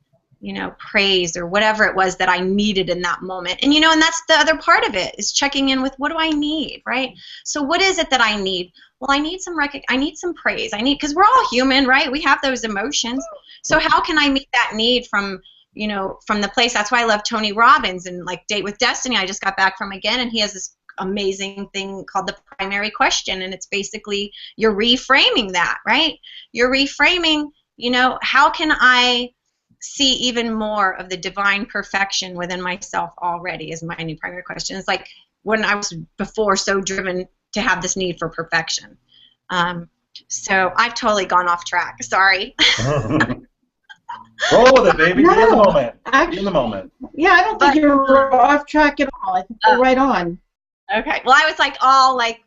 [SPEAKER 2] praise or whatever it was that I needed in that moment. And, and that's the other part of it, is checking in with, what do I need, right? So what is it that I need? Well, I need I need some praise. Because we're all human, right? We have those emotions. So how can I meet that need from the place? That's why I love Tony Robbins and like Date with Destiny. I just got back from again, and he has this amazing thing called the primary question, and it's basically you're reframing that, right? You're reframing, how can I see even more of the divine perfection within myself already, is my new primary question. It's like when I was before so driven to have this need for perfection. So I've totally gone off track. Sorry.
[SPEAKER 3] Roll with it, baby.
[SPEAKER 1] No,
[SPEAKER 3] be in the moment.
[SPEAKER 1] Actually,
[SPEAKER 3] be in the moment.
[SPEAKER 1] Yeah, I don't think you're off track at all. I think you're right on.
[SPEAKER 2] Okay. Well, I was like all like,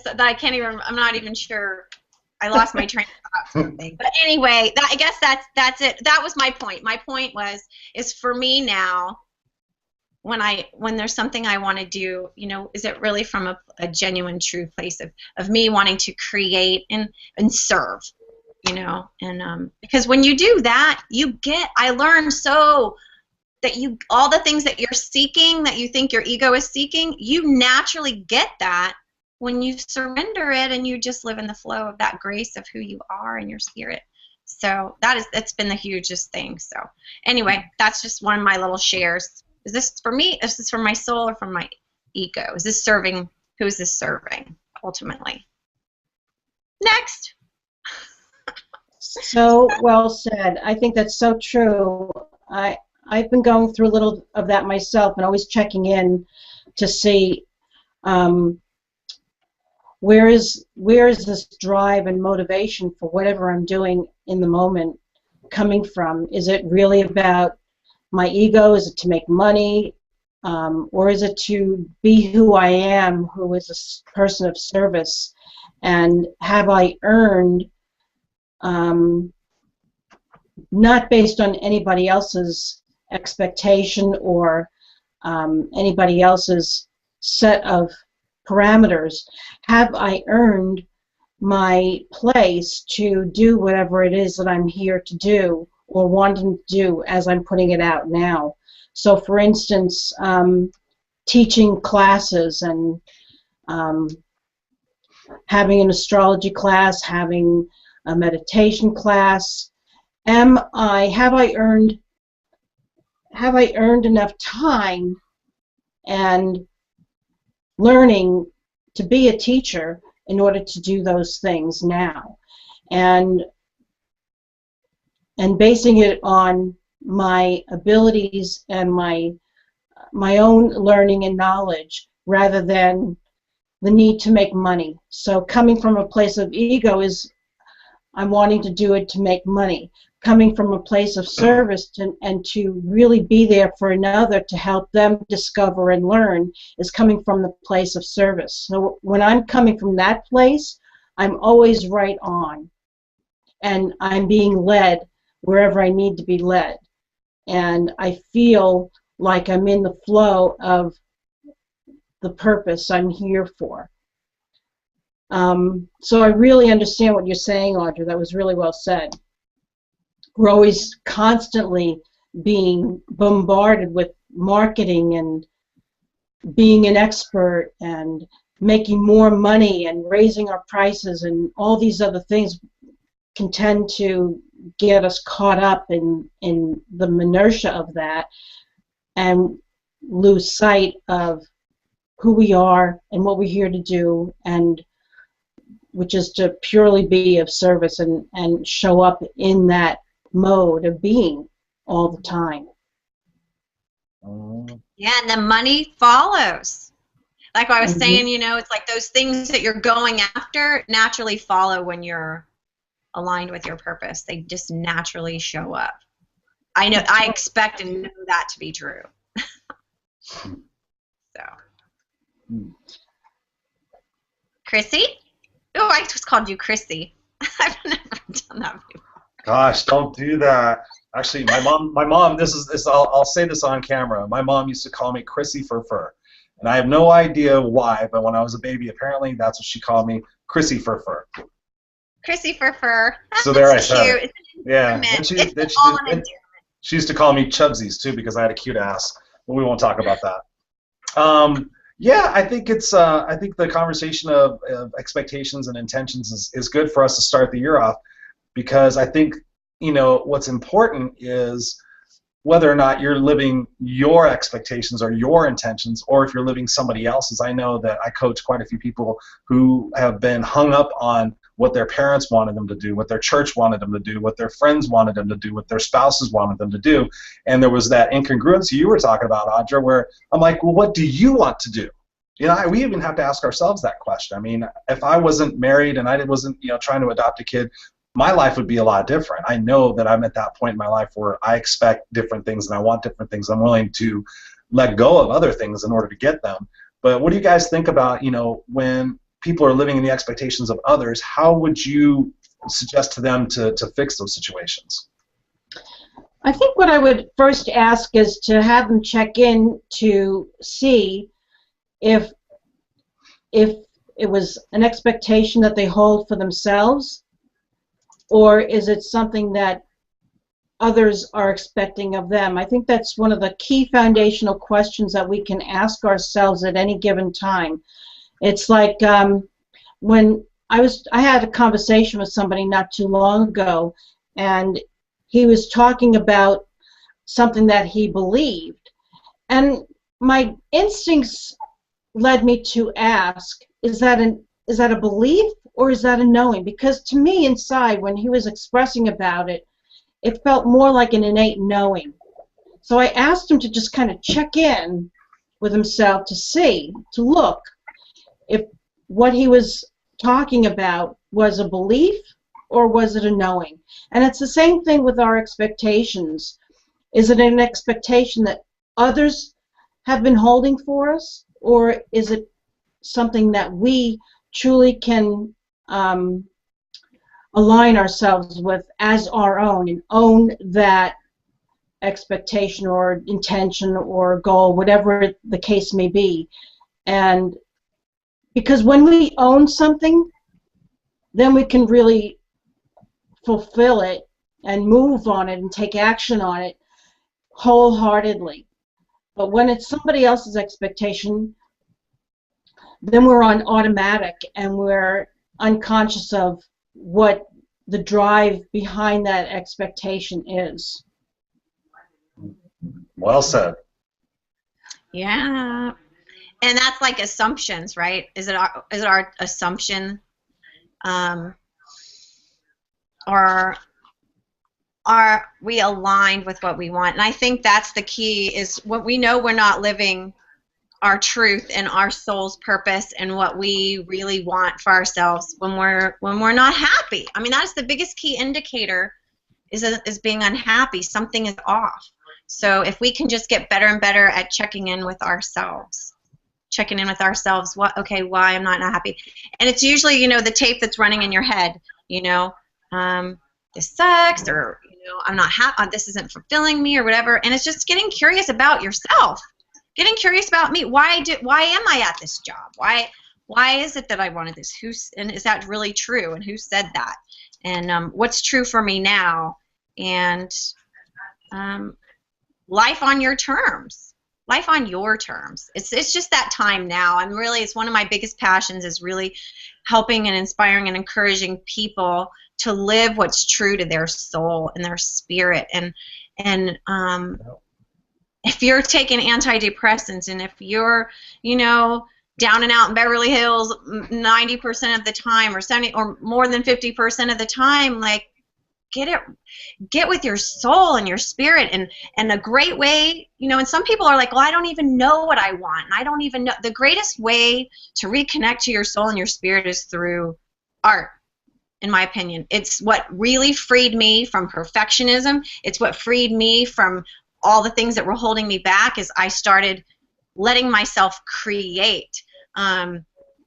[SPEAKER 2] that I can't even. I'm not even sure. I lost my train of thought. Something. But anyway, I guess that's it. That was my point. My point is for me now, when there's something I want to do, is it really from a genuine, true place of me wanting to create and serve, and because when you do that, I learned so that all the things that you're seeking, that you think your ego is seeking, you naturally get that when you surrender it and you just live in the flow of that grace of who you are and your spirit. So it's been the hugest thing. So anyway, that's just one of my little shares. Is this for me? Is this for my soul or for my ego? Is this serving? Who is this serving ultimately? Next.
[SPEAKER 1] So well said. I think that's so true. I've been going through a little of that myself and always checking in to see where is this drive and motivation for whatever I'm doing in the moment coming from? Is it really about my ego? Is it to make money? Or is it to be who I am, who is a person of service? And have I earned, not based on anybody else's expectation or anybody else's set of parameters, have I earned my place to do whatever it is that I'm here to do or wanting to do as I'm putting it out now? So for instance, teaching classes and having an astrology class, having a meditation class, have I earned enough time and learning to be a teacher in order to do those things now, and basing it on my abilities and my own learning and knowledge rather than the need to make money. So coming from a place of ego is I'm wanting to do it to make money. Coming from a place of service and to really be there for another to help them discover and learn is coming from the place of service. So when I'm coming from that place, I'm always right on. And I'm being led wherever I need to be led. And I feel like I'm in the flow of the purpose I'm here for. So I really understand what you're saying, Audra. That was really well said. We're always constantly being bombarded with marketing and being an expert and making more money and raising our prices, and all these other things can tend to get us caught up in the minutia of that and lose sight of who we are and what we're here to do, and which is to purely be of service and show up in that mode of being all the time.
[SPEAKER 2] Yeah, and the money follows. Like I was saying, you know, it's like those things that you're going after naturally follow when you're aligned with your purpose. They just naturally show up. I know, I expect and know that to be true. So. Chrissy? Oh, I just called you Chrissy. I've never done that before.
[SPEAKER 3] Gosh, don't do that. Actually, my mom. I'll say this on camera. My mom used to call me Chrissy Fur, and I have no idea why. But when I was a baby, apparently that's what she called me, Chrissy Fur.
[SPEAKER 2] Chrissy Fur.
[SPEAKER 3] So there I
[SPEAKER 2] said
[SPEAKER 3] it. Yeah. She used to call me Chubsies too because I had a cute ass. But we won't talk about that. Yeah, I think it's. I think the conversation of expectations and intentions is good for us to start the year off, because I think, you know, what's important is whether or not you're living your expectations or your intentions, or if you're living somebody else's. I know that I coach quite a few people who have been hung up on what their parents wanted them to do, what their church wanted them to do, what their friends wanted them to do, what their spouses wanted them to do. And there was that incongruency you were talking about, Audra, where I'm like, well, what do you want to do? You know, we even have to ask ourselves that question. I mean, if I wasn't married and I wasn't, you know, trying to adopt a kid, my life would be a lot different. I know that I'm at that point in my life where I expect different things and I want different things. I'm willing to let go of other things in order to get them. But what do you guys think about, you know, when people are living in the expectations of others, how would you suggest to them to fix those situations?
[SPEAKER 1] I think what I would first ask is to have them check in to see if it was an expectation that they hold for themselves, or is it something that others are expecting of them. I think that's one of the key foundational questions that we can ask ourselves at any given time. It's like when I had a conversation with somebody not too long ago, and he was talking about something that he believed. And my instincts led me to ask, is that a belief or is that a knowing? Because to me inside, when he was expressing about it, it felt more like an innate knowing. So I asked him to just kind of check in with himself to see, to look, if what he was talking about was a belief or was it a knowing? And it's the same thing with our expectations. Is it an expectation that others have been holding for us, or is it something that we truly can align ourselves with as our own and own that expectation or intention or goal, whatever the case may be? And because when we own something, then we can really fulfill it and move on it and take action on it wholeheartedly. But when it's somebody else's expectation, then we're on automatic and we're unconscious of what the drive behind that expectation is.
[SPEAKER 3] Well said.
[SPEAKER 2] Yeah. And that's like assumptions, right? Is it our assumption? Or are we aligned with what we want? And I think that's the key, is what we know we're not living our truth and our soul's purpose and what we really want for ourselves when we're not happy. I mean, that's the biggest key indicator, is being unhappy. Something is off. So if we can just get better and better at checking in with ourselves, why I'm not happy. And it's usually, the tape that's running in your head, this sucks, or, I'm not happy, this isn't fulfilling me, or whatever. And it's just getting curious about yourself, getting curious about me. Why am I at this job? Why is it that I wanted this? And is that really true? And who said that? And what's true for me now? And life on your terms. Life on your terms. It's just that time now. And really, it's one of my biggest passions, is really helping and inspiring and encouraging people to live what's true to their soul and their spirit. And if you're taking antidepressants, and if you're, down and out in Beverly Hills 90% of the time, or 70, or more than 50% of the time, like, get with your soul and your spirit. And a great way, and some people are like, well, I don't even know what I want, and I don't even know. The greatest way to reconnect to your soul and your spirit is through art, in my opinion. It's what really freed me from perfectionism. It's what freed me from all the things that were holding me back, is I started letting myself create,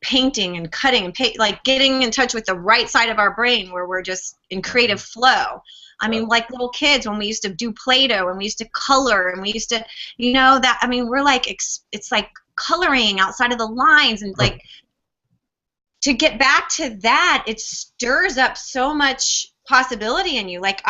[SPEAKER 2] painting and cutting and like getting in touch with the right side of our brain where we're just in creative flow. I mean, like little kids when we used to do Play-Doh and we used to color and we used to, we're like, it's like coloring outside of the lines, and like to get back to that, it stirs up so much possibility in you. Like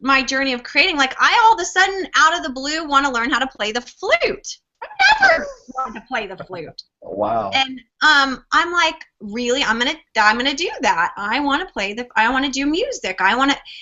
[SPEAKER 2] my journey of creating, like I all of a sudden out of the blue want to learn how to play the flute. I never wanted to play the flute.
[SPEAKER 3] Wow.
[SPEAKER 2] And I'm like, really, I'm gonna do that. I want to do music.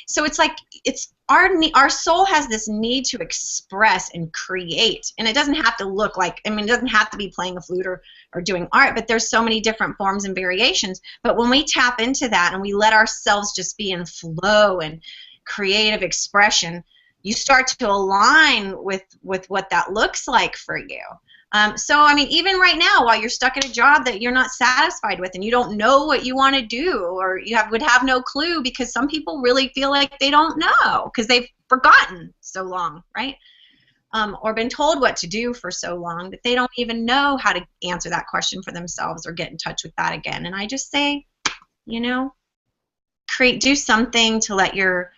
[SPEAKER 2] So it's like, it's our soul has this need to express and create, and it doesn't have to look like, it doesn't have to be playing a flute or doing art, but there's so many different forms and variations. But when we tap into that and we let ourselves just be in flow and creative expression, you start to align with what that looks like for you. So, even right now, while you're stuck at a job that you're not satisfied with and you don't know what you want to do, or you would have no clue, because some people really feel like they don't know because they've forgotten so long, right? Or been told what to do for so long that they don't even know how to answer that question for themselves or get in touch with that again. And I just say, do something to let your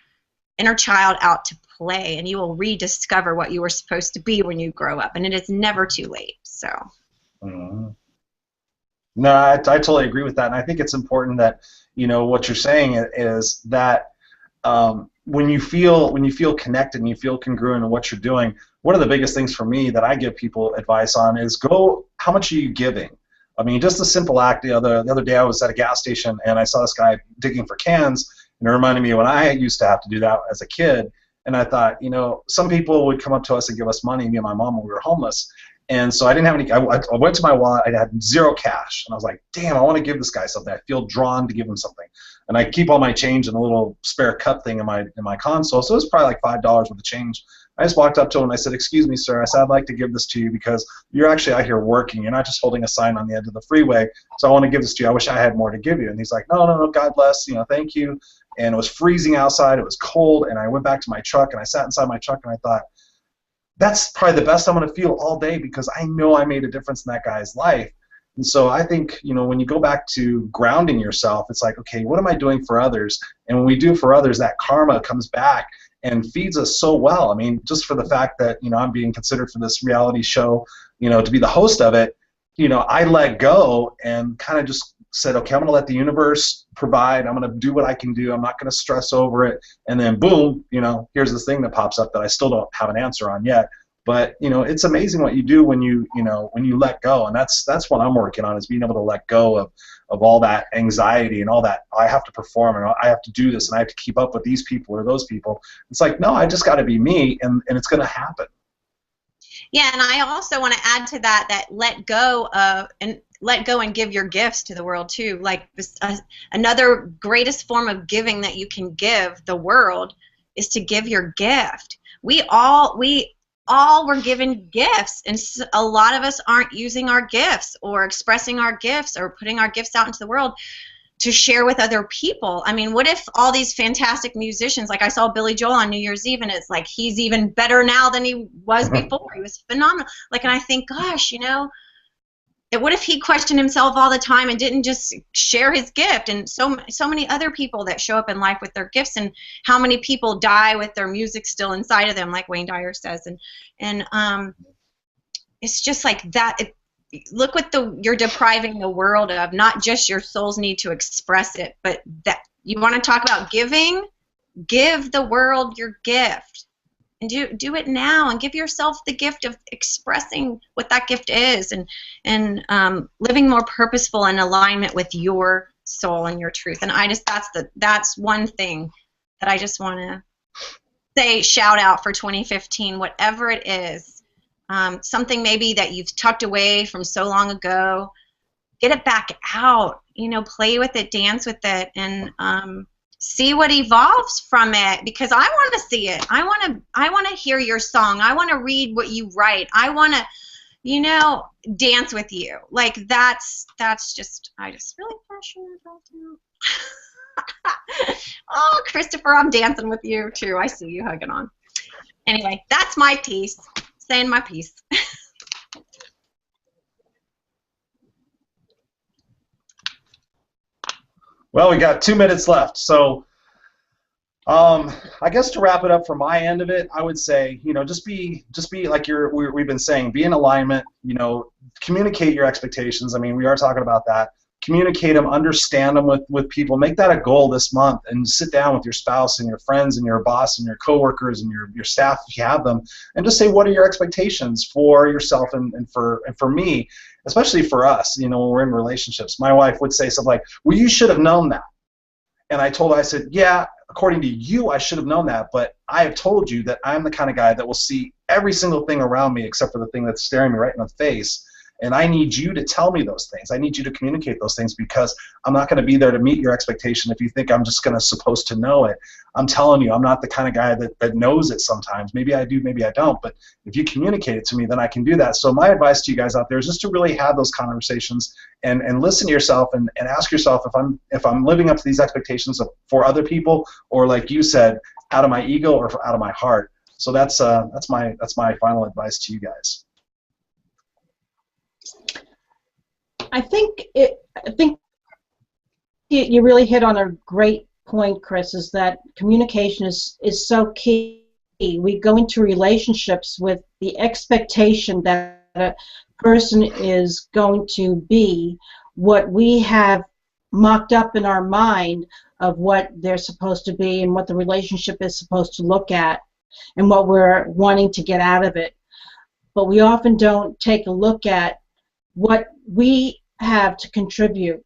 [SPEAKER 2] inner child out to play, and you will rediscover what you were supposed to be when you grow up, and it is never too late. So
[SPEAKER 3] no, I totally agree with that, and I think it's important that what you're saying is that when you feel connected and you feel congruent in what you're doing, one of the biggest things for me that I give people advice on is how much are you giving? Just a simple act. The other day I was at a gas station and I saw this guy digging for cans. And it reminded me when I used to have to do that as a kid. And I thought, you know, some people would come up to us and give us money, me and my mom, when we were homeless. And so I didn't have any. I went to my wallet. I had zero cash, and I was like, "Damn, I want to give this guy something. I feel drawn to give him something." And I keep all my change in a little spare cup thing in my console. So it was probably like $5 worth of change. I just walked up to him and I said, "Excuse me, sir." I said, "I'd like to give this to you because you're actually out here working. You're not just holding a sign on the end of the freeway. So I want to give this to you. I wish I had more to give you." And he's like, "No, no, no. God bless. You know, thank you." And it was freezing outside. It was cold. And I went back to my truck and I sat inside my truck and I thought, that's probably the best I'm going to feel all day because I know I made a difference in that guy's life. And so I think, you know, when you go back to grounding yourself, it's like, okay, what am I doing for others? And when we do for others, that karma comes back and feeds us so well. I mean, just for the fact that, you know, I'm being considered for this reality show, you know, to be the host of it, you know, I let go and kind of just said, okay, I'm going to let the universe provide. I'm going to do what I can do. I'm not going to stress over it. And then boom, you know, here's this thing that pops up that I still don't have an answer on yet. But, you know, it's amazing what you do when you know, when you let go. And that's what I'm working on, is being able to let go of all that anxiety and all that I have to perform and I have to do this and I have to keep up with these people or those people. It's like, no, I just got to be me, and it's going to happen.
[SPEAKER 2] Yeah, and I also want to add to that let go and give your gifts to the world too. Like another greatest form of giving that you can give the world is to give your gift. We all were given gifts, and a lot of us aren't using our gifts or expressing our gifts or putting our gifts out into the world to share with other people. I mean, what if all these fantastic musicians, like I saw Billy Joel on New Year's Eve, and it's like he's even better now than he was before. He was phenomenal. Like, and I think, gosh, you know, what if he questioned himself all the time and didn't just share his gift? And so many other people that show up in life with their gifts, and how many people die with their music still inside of them, like Wayne Dyer says. And it's just like that. Look what you're depriving the world of. Not just your soul's need to express it, but that you want to talk about giving. Give the world your gift. And do it now, and give yourself the gift of expressing what that gift is, and living more purposeful in alignment with your soul and your truth. And that's one thing that I just want to say, shout out for 2015, whatever it is. Something maybe that you've tucked away from so long ago, get it back out. You know, play with it, dance with it, and see what evolves from it, because I want to see it. I want to hear your song. I want to read what you write. I want to, you know, dance with you. Like that's just, I just really passionate about it. Oh, Christopher, I'm dancing with you too. I see you hugging on. Anyway, that's my piece. Saying my piece.
[SPEAKER 3] Well, we got 2 minutes left, so I guess to wrap it up from my end of it, I would say, you know, just be like we've been saying, be in alignment. You know, communicate your expectations. I mean, we are talking about that. Communicate them, understand them with people. Make that a goal this month, and sit down with your spouse and your friends and your boss and your coworkers and your staff if you have them, and just say, what are your expectations for yourself and for me, especially for us. You know, when we're in relationships, my wife would say something like, "Well, you should have known that." And I told her, I said, "Yeah, according to you, I should have known that, but I have told you that I'm the kind of guy that will see every single thing around me except for the thing that's staring me right in the face. And I need you to tell me those things. I need you to communicate those things, because I'm not going to be there to meet your expectation if you think I'm just supposed to know it. I'm telling you, I'm not the kind of guy that knows it sometimes. Maybe I do, maybe I don't. But if you communicate it to me, then I can do that." So my advice to you guys out there is just to really have those conversations and listen to yourself and ask yourself if I'm living up to these expectations for other people, or, like you said, out of my ego or out of my heart. So that's my final advice to you guys.
[SPEAKER 1] I think you really hit on a great point, Chris, is that communication is so key. We go into relationships with the expectation that a person is going to be what we have mocked up in our mind of what they're supposed to be and what the relationship is supposed to look at and what we're wanting to get out of it. But we often don't take a look at what we have to contribute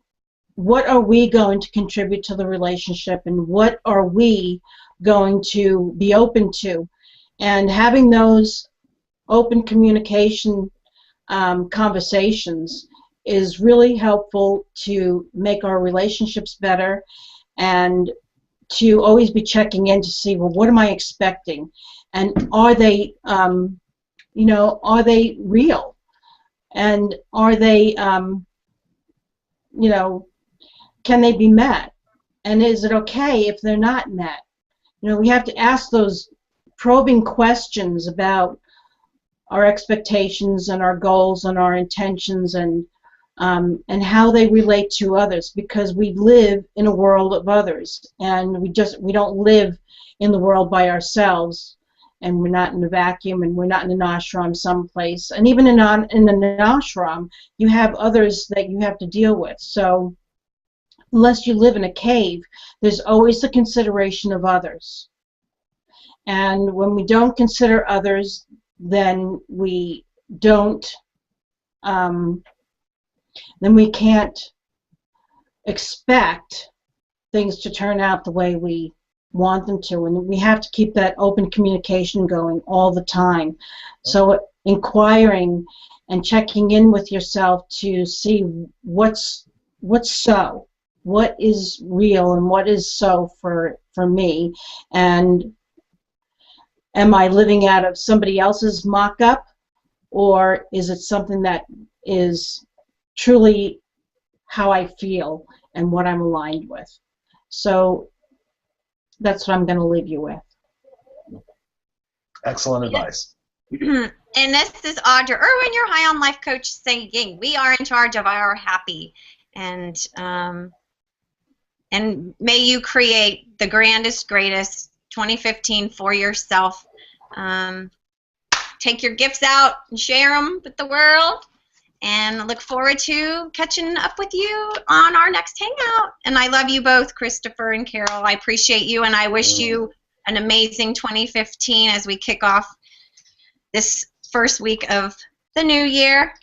[SPEAKER 1] what are we going to contribute to the relationship, and what are we going to be open to? And having those open communication conversations is really helpful to make our relationships better, and to always be checking in to see, well, what am I expecting, and are they, are they real, and are they, can they be met, and is it okay if they're not met? We have to ask those probing questions about our expectations and our goals and our intentions, and how they relate to others, because we live in a world of others, and we don't live in the world by ourselves, and we're not in a vacuum, and we're not in an ashram someplace, and even in an ashram you have others that you have to deal with. So unless you live in a cave, there's always the consideration of others, and when we don't consider others, then we don't then we can't expect things to turn out the way we want them to, and we have to keep that open communication going all the time. So inquiring and checking in with yourself to see what's so, what is real and what is so for me, and am I living out of somebody else's mock-up, or is it something that is truly how I feel and what I'm aligned with? So that's what I'm going to leave you with.
[SPEAKER 3] Excellent advice.
[SPEAKER 2] And this is Audra Irwin, your High on Life coach, saying we are in charge of our happy, and may you create the grandest, greatest 2015 for yourself. Take your gifts out and share them with the world, and look forward to catching up with you on our next hangout. And I love you both, Christopher and Carol. I appreciate you, and I wish you an amazing 2015 as we kick off this first week of the new year.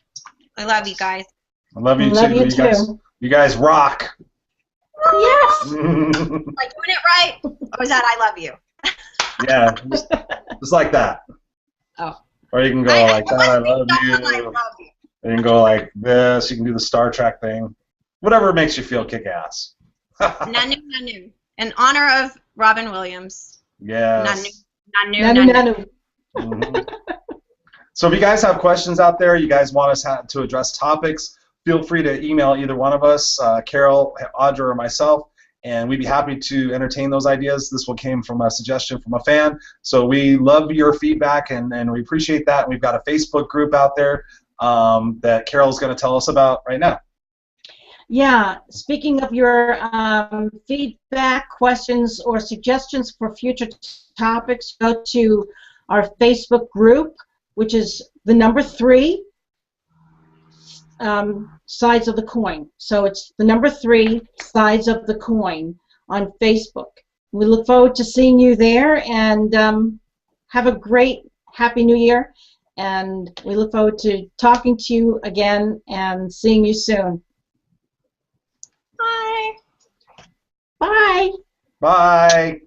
[SPEAKER 2] I love you guys.
[SPEAKER 3] I love you
[SPEAKER 1] Love
[SPEAKER 3] too.
[SPEAKER 1] you too.
[SPEAKER 3] You guys rock.
[SPEAKER 1] Yes.
[SPEAKER 2] Am I doing it right? Or is that I love you?
[SPEAKER 3] Yeah, just like that.
[SPEAKER 2] Oh.
[SPEAKER 3] Or you can go like that, I love you.
[SPEAKER 2] I love you.
[SPEAKER 3] You can go like this. You can do the Star Trek thing. Whatever makes you feel kick-ass.
[SPEAKER 2] Nanu, nanu. In honor of Robin Williams.
[SPEAKER 3] Yes.
[SPEAKER 2] Nanu, nanu, nanu.
[SPEAKER 3] Mhm. So if you guys have questions out there, you guys want us to address topics, feel free to email either one of us, Carol, Audra, or myself, and we'd be happy to entertain those ideas. This one came from a suggestion from a fan, so we love your feedback, and we appreciate that. We've got a Facebook group out there that Carol's going to tell us about right now.
[SPEAKER 1] Yeah, speaking of your feedback, questions, or suggestions for future topics, go to our Facebook group, which is the number 3 sides of the coin. So it's the number 3 sides of the coin on Facebook. We look forward to seeing you there, and have a great Happy New Year, and we look forward to talking to you again and seeing you soon.
[SPEAKER 2] Bye.
[SPEAKER 1] Bye.
[SPEAKER 3] Bye.